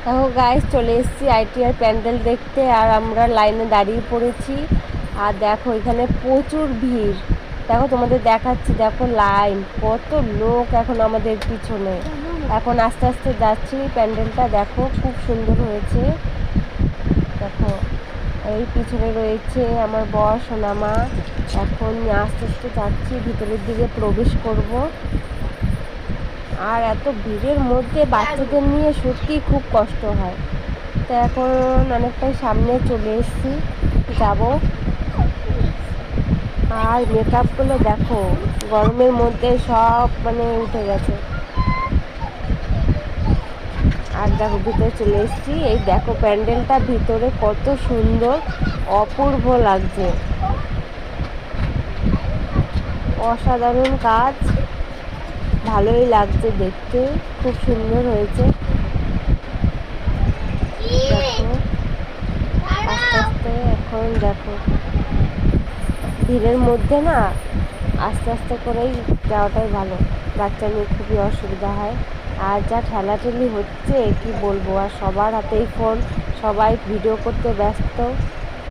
দেখো গাইস, চলে এসেছি আইটিআর প্যান্ডেল দেখতে। আর আমরা লাইনে দাঁড়িয়ে পড়েছি। আর দেখো এখানে প্রচুর ভিড়। দেখো তোমাদের দেখাচ্ছি, দেখো লাইন, কত লোক এখন আমাদের পিছনে। এখন আস্তে আস্তে যাচ্ছি। প্যান্ডেলটা দেখো খুব সুন্দর হয়েছে। দেখো এই পিছনে রয়েছে আমার বর, সোনামা। এখন আস্তে আস্তে যাচ্ছি, ভিতরের দিকে প্রবেশ করব। আর এত ভিড়ের মধ্যে বাচ্চাদের নিয়ে সত্যি খুব কষ্ট হয়। তো এখন অনেকটাই সামনে চলে এসেছি, যাব। আর মেকআপগুলো দেখো, গরমের মধ্যে সব উঠে গেছে। আর দেখো ভিতরে চলে এসেছি। এই দেখো প্যান্ডেলটা ভিতরে কত সুন্দর, অপূর্ব লাগছে, অসাধারণ কাজ। ভালোই লাগছে দেখতে, খুব সুন্দর হয়েছে। দেখো আস্তে আস্তে এখন দেখো ভিড়ের মধ্যে না আস্তে আস্তে করেই যাওয়াটাই ভালো। বাচ্চা নিয়ে খুবই অসুবিধা হয়। আর যা ঠেলাঠেলি হচ্ছে কি বলবো, আর সবার হাতেই ফোন, সবাই ভিডিও করতে ব্যস্ত।